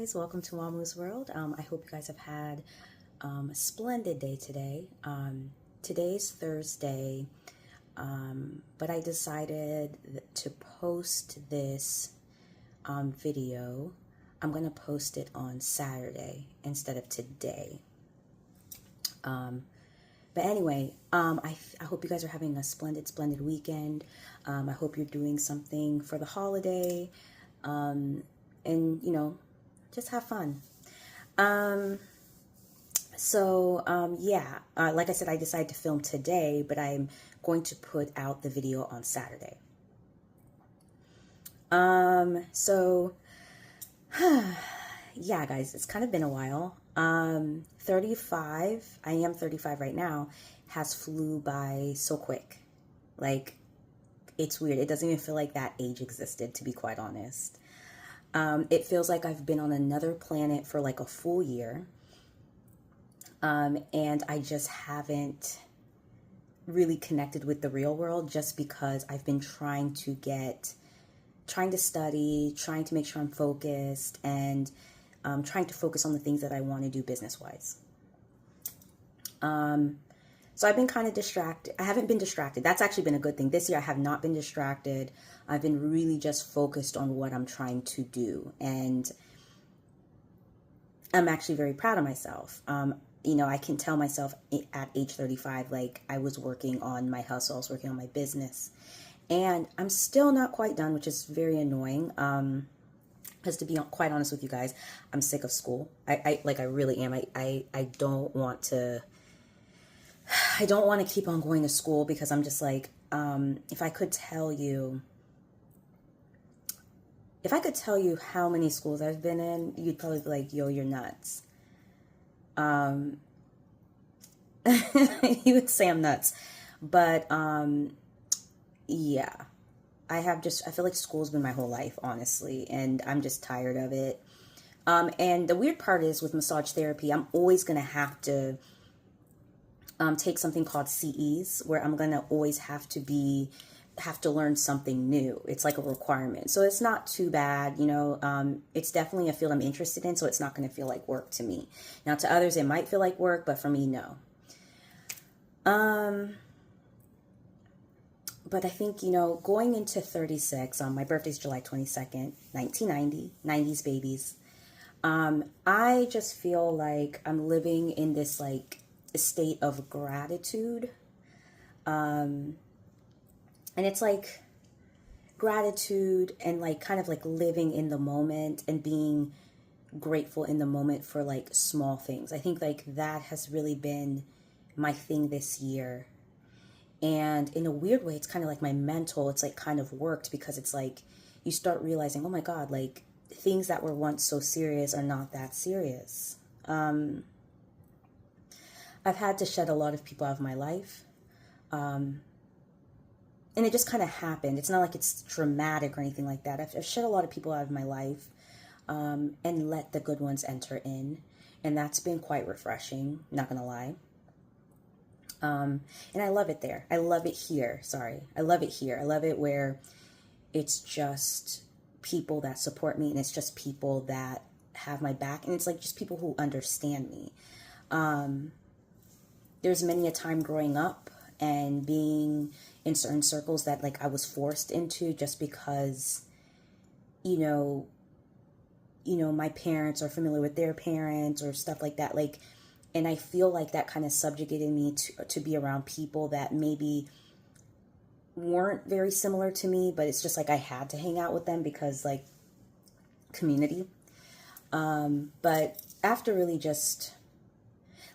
guys, welcome to Wamu's World. I hope you guys have had a splendid day today. Today's Thursday, but I decided to post this video. I'm going to post it on Saturday instead of today. But anyway, I hope you guys are having a splendid weekend. I hope you're doing something for the holiday. And, you know, just have fun. Yeah, like I said, I decided to film today, but I'm going to put out the video on Saturday. Yeah, guys, it's kind of been a while. 35, I am 35 right now, has flew by so quick. Like, it's weird. It doesn't even feel like that age existed, to be quite honest. It feels like I've been on another planet for like a full year. And I just haven't really connected with the real world just because I've been trying to study, trying to make sure I'm focused, and trying to focus on the things that I want to do business-wise. So I've been kind of distracted. I haven't been distracted. That's actually been a good thing. This year I have not been distracted. I've been really just focused on what I'm trying to do. And I'm actually very proud of myself. You know, I can tell myself at age 35, like I was working on my hustle, I was working on my business. And I'm still not quite done, which is very annoying. Because to be quite honest with you guys, I'm sick of school. I really am. I don't want to keep on going to school because I'm just like, if I could tell you how many schools I've been in, you'd probably be like, yo, you're nuts. You would say I'm nuts. But, yeah, I feel like school's been my whole life, honestly, and I'm just tired of it. And the weird part is with massage therapy, I'm always going to have to take something called CEs, where I'm going to always have to learn something new. It's like a requirement. So it's not too bad, you know. It's definitely a field I'm interested in, so it's not going to feel like work to me. Now, to others, it might feel like work, but for me, no. But I think, you know, going into 36, my birthday's July 22nd, 1990, 90s babies. I just feel like I'm living in this, like, state of gratitude. And it's like gratitude and like kind of like living in the moment and being grateful in the moment for like small things. I think like that has really been my thing this year. And in a weird way, it's kind of like my mental, it's like kind of worked because it's like you start realizing, oh my God, like things that were once so serious are not that serious. I've had to shed a lot of people out of my life. And it just kind of happened. It's not like it's dramatic or anything like that. I've shed a lot of people out of my life and let the good ones enter in. And that's been quite refreshing, not going to lie. And I love it there. I love it here. Sorry. I love it here. I love it where it's just people that support me and it's just people that have my back. And it's like just people who understand me. There's many a time growing up and being in certain circles that like I was forced into just because, you know, my parents are familiar with their parents or stuff like that. Like, and I feel like that kind of subjugated me to be around people that maybe weren't very similar to me, but it's just like I had to hang out with them because like community. But after really just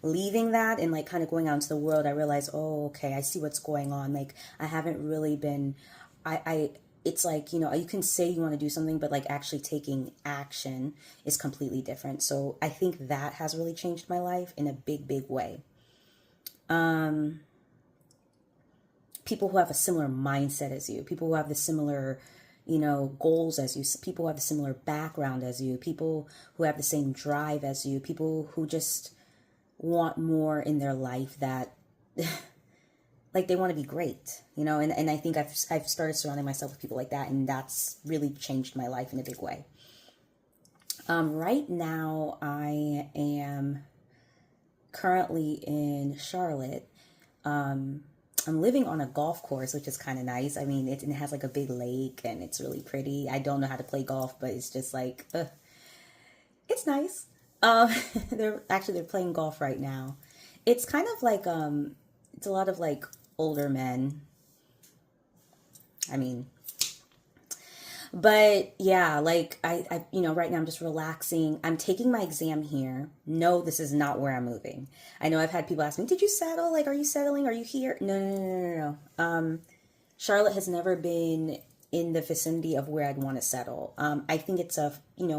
leaving that and like kind of going out into the world, I realized, oh, okay, I see what's going on. Like I haven't really been, it's like, you know, you can say you want to do something, but like actually taking action is completely different. So I think that has really changed my life in a big way. People who have a similar mindset as you, people who have the similar, you know, goals as you, people who have a similar background as you, people who have the same drive as you, people who just want more in their life that like they want to be great, you know, and I think I've started surrounding myself with people like that, and that's really changed my life in a big way. Right now, I am currently in Charlotte. I'm living on a golf course, which is kind of nice. I mean, it has like a big lake and it's really pretty. I don't know how to play golf, but it's just like, it's nice. Um, they're playing golf right now. It's kind of like, it's a lot of like older men. I mean, but yeah, like right now I'm just relaxing. I'm taking my exam here. No, this is not where I'm moving. I know I've had people ask me, "Did you settle? Like, are you settling? Are you here?" No, no, no, no, no, no. Charlotte has never been in the vicinity of where I'd want to settle. I think it's a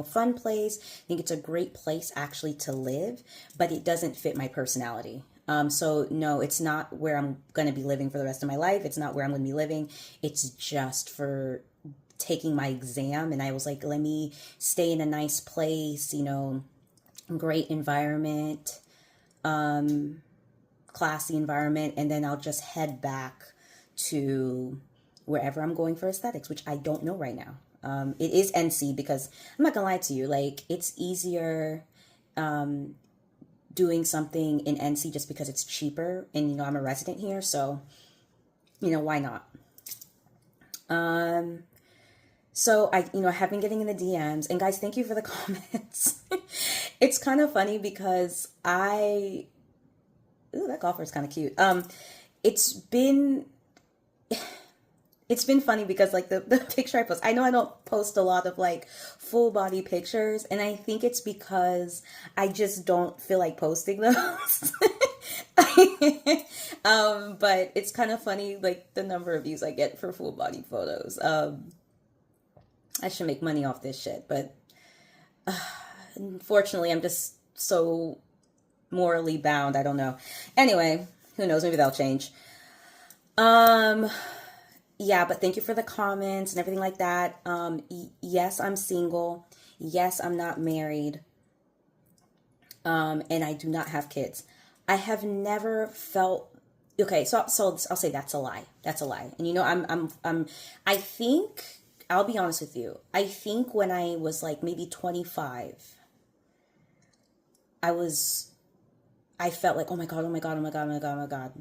fun place. I think it's a great place actually to live, but it doesn't fit my personality. So no, it's not where I'm going to be living for the rest of my life. It's not where I'm going to be living. It's just for taking my exam, and I was like, let me stay in a nice place, great environment, classy environment, and then I'll just head back to wherever I'm going for aesthetics, which I don't know right now. It is NC because I'm not gonna lie to you, like it's easier doing something in NC just because it's cheaper, and I'm a resident here, so why not? So I have been getting in the DMs, and guys, thank you for the comments. It's kind of funny because ooh, that golfer is kind of cute. It's been, it's been funny because like the picture I post, I know I don't post a lot of like full body pictures, and I think it's because I just don't feel like posting those. But it's kind of funny, like the number of views I get for full body photos. I should make money off this shit, but unfortunately, I'm just so morally bound. I don't know. Anyway, who knows? Maybe that'll change. Yeah, but thank you for the comments and everything like that. Yes, I'm single. Yes, I'm not married. And I do not have kids. I have never felt okay. So I'll say that's a lie. That's a lie. And I think. I'll be honest with you. I think when I was like maybe 25, I felt like, oh my God, oh my God, oh my God, oh my God, oh my God.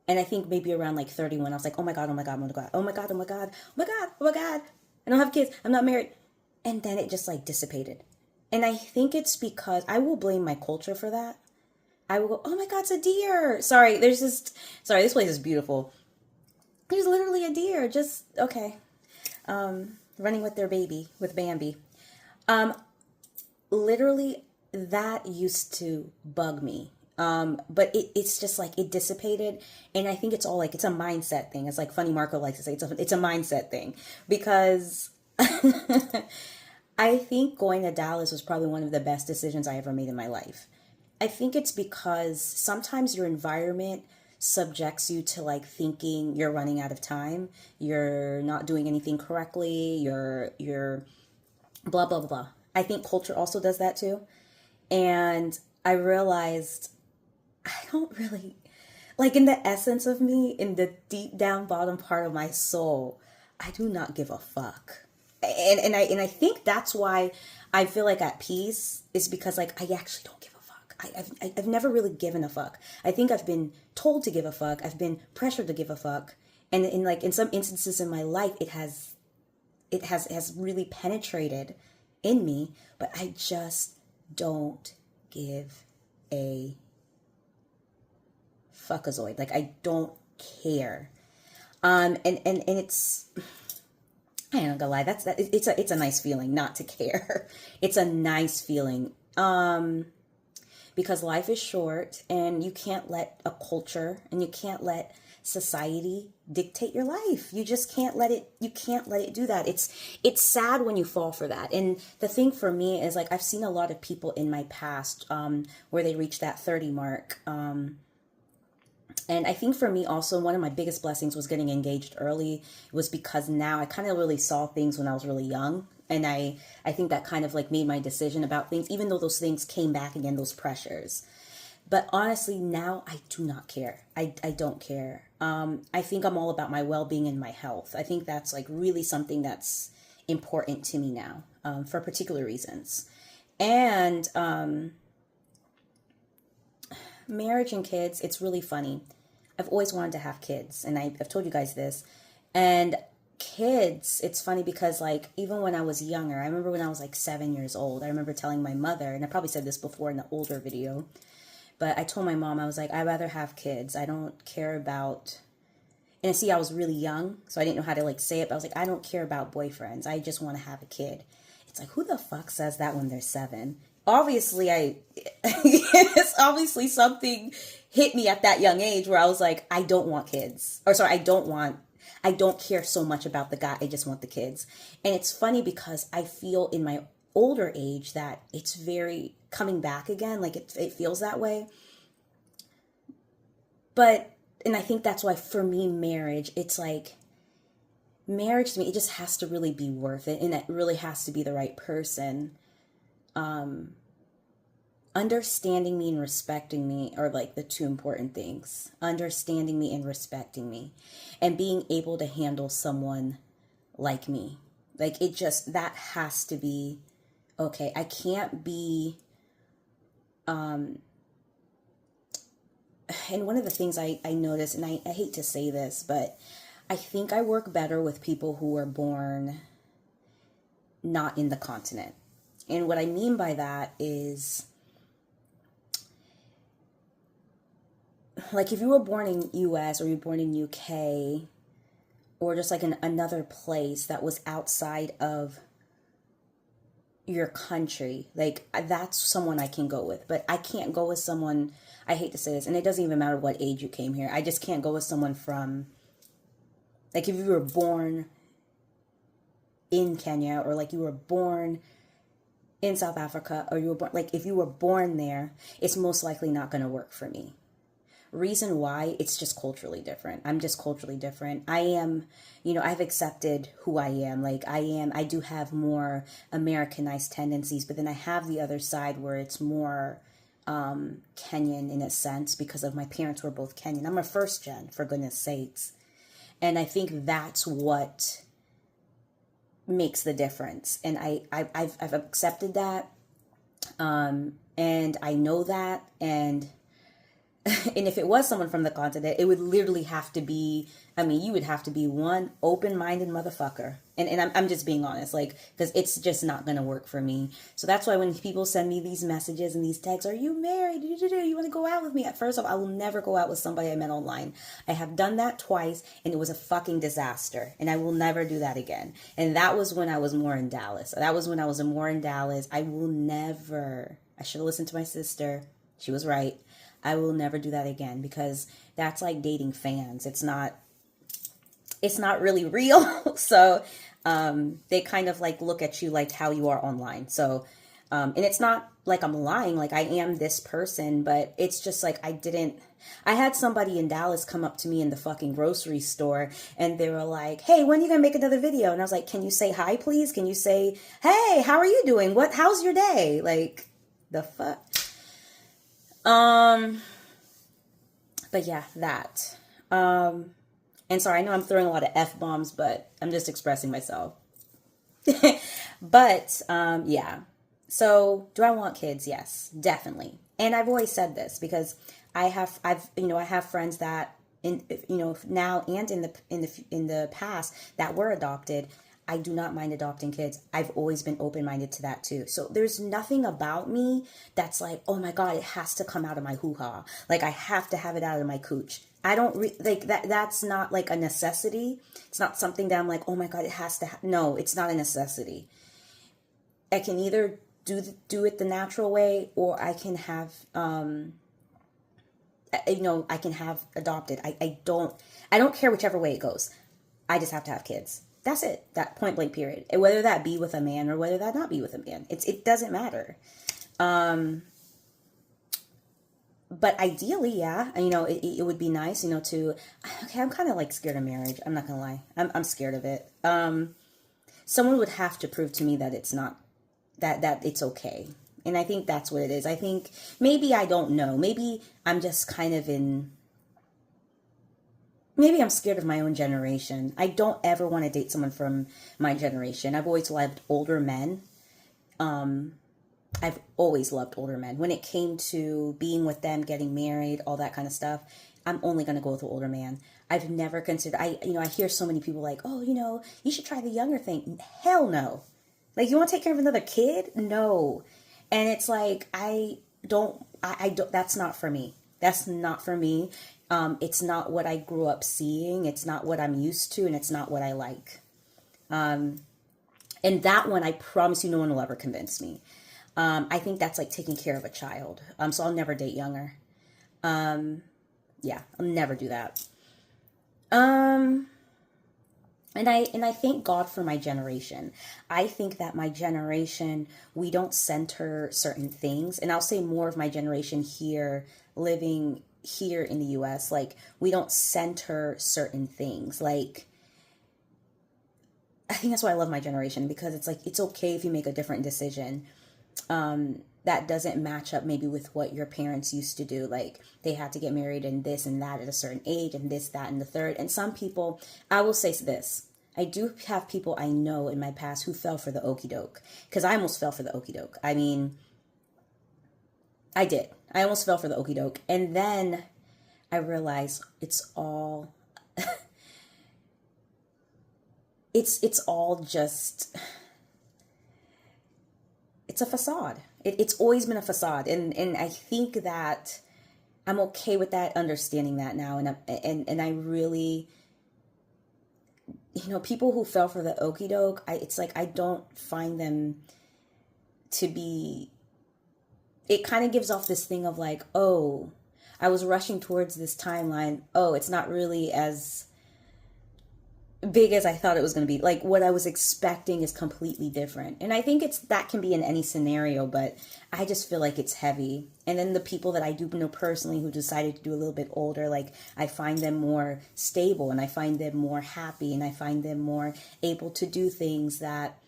And I think maybe around like 31, I was like, oh my God, oh my God, oh my God, oh my God, oh my God, oh my God, oh my God. I don't have kids. I'm not married. And then it just like dissipated. And I think it's because I will blame my culture for that. I will go, oh my God, it's a deer. Sorry, this place is beautiful. There's literally a deer. Just, okay. Running with their baby, with Bambi. Literally, that used to bug me. But it's just like it dissipated, and I think it's all like it's a mindset thing. It's like Funny Marco likes to say, it's a mindset thing because I think going to Dallas was probably one of the best decisions I ever made in my life. I think it's because sometimes your environment subjects you to like thinking you're running out of time, you're not doing anything correctly, you're blah blah blah. I think culture also does that too. And I realized I don't really like in the essence of me, in the deep down bottom part of my soul, I do not give a fuck. And I think that's why I feel like at peace is because like I actually don't give a fuck. I've never really given a fuck. I think I've been told to give a fuck. I've been pressured to give a fuck. And in some instances in my life, it has really penetrated in me, but I just don't give a fuckazoid. Like I don't care. And it's, I ain't gonna lie, it's a nice feeling not to care. It's a nice feeling. Because life is short and you can't let a culture and you can't let society dictate your life. You just can't let it do that. It's sad when you fall for that. And the thing for me is like I've seen a lot of people in my past where they reach that 30 mark. And I think for me also, one of my biggest blessings was getting engaged early. It was because now I kind of really saw things when I was really young. And I think that kind of like made my decision about things, even though those things came back again, those pressures. But honestly, now I do not care. I don't care. I think I'm all about my well-being and my health. I think that's like really something that's important to me now for particular reasons. And marriage and kids, it's really funny. I've always wanted to have kids, and I've told you guys this. And kids, it's funny because, like, even when I was younger, I remember when I was like 7 years old, I remember telling my mother, and I probably said this before in the older video, but I told my mom, I was like, I'd rather have kids. I don't care about, and see, I was really young, so I didn't know how to like say it, but I was like, I don't care about boyfriends. I just want to have a kid. It's like, who the fuck says that when they're 7? Obviously, it's obviously something hit me at that young age where I was like, I don't want kids. Or sorry, I don't care so much about the guy. I just want the kids. And it's funny because I feel in my older age that it's very coming back again. Like it feels that way. But, and I think that's why for me, marriage, it's like, marriage to me, it just has to really be worth it. And it really has to be the right person. Understanding me and respecting me are like the two important things. Understanding me and respecting me. And being able to handle someone like me. Like it just, that has to be okay. I can't be, and one of the things I notice, and I hate to say this, but I think I work better with people who were born not in the continent. And what I mean by that is, like, if you were born in US or you were born in UK or just like in another place that was outside of your country, like that's someone I can go with. But I can't go with someone, I hate to say this, and it doesn't even matter what age you came here. I just can't go with someone from, like, if you were born in Kenya or like you were born in South Africa or you were born, like if you were born there, it's most likely not going to work for me. Reason why, it's just culturally different. I'm just culturally different. I am, I've accepted who I am. Like I do have more Americanized tendencies, but then I have the other side where it's more Kenyan in a sense because of my parents were both Kenyan. I'm a first gen, for goodness sakes. And I think that's what makes the difference. And I've accepted that. And I know that. And if it was someone from the continent, it would literally have to be, you would have to be one open-minded motherfucker. And I'm just being honest, like, because it's just not going to work for me. So that's why when people send me these messages and these texts, are you married? You want to go out with me? First off, I will never go out with somebody I met online. I have done that twice, and it was a fucking disaster. And I will never do that again. And that was when I was more in Dallas. I will never, I should have listened to my sister. She was right. I will never do that again because that's like dating fans. It's not really real. So they kind of like look at you like how you are online. So, and it's not like I'm lying, like I am this person, but it's just like I had somebody in Dallas come up to me in the fucking grocery store and they were like, hey, when are you going to make another video? And I was like, can you say hi, please? Can you say, hey, how are you doing? How's your day? Like, the fuck? But yeah, that. And sorry, I know I'm throwing a lot of F-bombs, but I'm just expressing myself. But, yeah. So, do I want kids? Yes, definitely. And I've always said this because I have friends that now and in the past that were adopted. I do not mind adopting kids. I've always been open-minded to that too. So there's nothing about me that's like, oh my God, it has to come out of my hoo-ha. Like I have to have it out of my cooch. I don't like that. That's not like a necessity. It's not something that I'm like, oh my God, it has to. No, it's not a necessity. I can either do it the natural way, or I can have, I can have adopted. I don't care whichever way it goes. I just have to have kids. That's it. That point blank period. And whether that be with a man or whether that not be with a man, it doesn't matter. But ideally, yeah, it would be nice, to, okay, I'm kind of like scared of marriage. I'm not gonna lie. I'm scared of it. Someone would have to prove to me that it's not, that it's okay. And I think that's what it is. I think maybe I don't know. Maybe I'm just kind of maybe I'm scared of my own generation. I don't ever want to date someone from my generation. I've always loved older men. I've always loved older men. When it came to being with them, getting married, all that kind of stuff, I'm only going to go with an older man. I've never considered, I hear so many people like, oh, you should try the younger thing. Hell no. Like, you want to take care of another kid? No. And it's like, I don't, that's not for me. That's not for me. It's not what I grew up seeing. It's not what I'm used to, and it's not what I like. And that one, I promise you, no one will ever convince me. I think that's like taking care of a child. So I'll never date younger. Yeah, I'll never do that. And I thank God for my generation. I think that my generation, we don't center certain things. And I'll say more of my generation here, living here in the US, like we don't center certain things. Like, I think that's why I love my generation, because it's like, it's okay if you make a different decision that doesn't match up maybe with what your parents used to do. Like, they had to get married and this and that at a certain age and this, that, and the third. And some people, I will say this, I do have people I know in my past who fell for the okie doke, because I almost fell for the okie doke. I mean, I did. I almost fell for the okie doke. And then I realized it's all, it's all just, it's a facade. It's always been a facade. And I think that I'm okay with that, understanding that now. And I really, people who fell for the okie doke, it's like, I don't find them to be, it kind of gives off this thing of like, oh, I was rushing towards this timeline. Oh, it's not really as big as I thought it was going to be. Like, what I was expecting is completely different. And I think that can be in any scenario, but I just feel like it's heavy. And then the people that I do know personally who decided to do a little bit older, like, I find them more stable, and I find them more happy, and I find them more able to do things that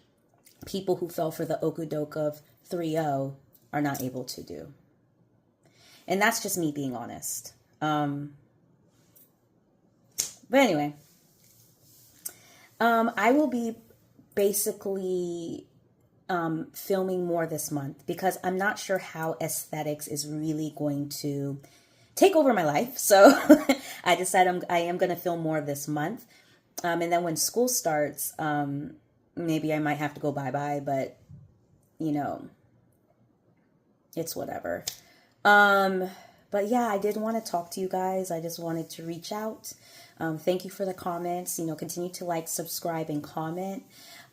people who fell for the okey-doke of 3-0 are not able to do. And that's just me being honest. But anyway, I will be basically filming more this month, because I'm not sure how aesthetics is really going to take over my life. So I decided I am going to film more this month. And then when school starts, maybe I might have to go bye-bye, but it's whatever. But yeah, I did want to talk to you guys. I just wanted to reach out. Thank you for the comments. Continue to like, subscribe, and comment.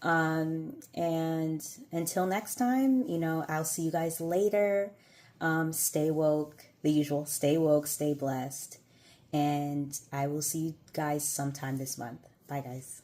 And until next time, I'll see you guys later. Stay woke, the usual. Stay woke, stay blessed. And I will see you guys sometime this month. Bye, guys.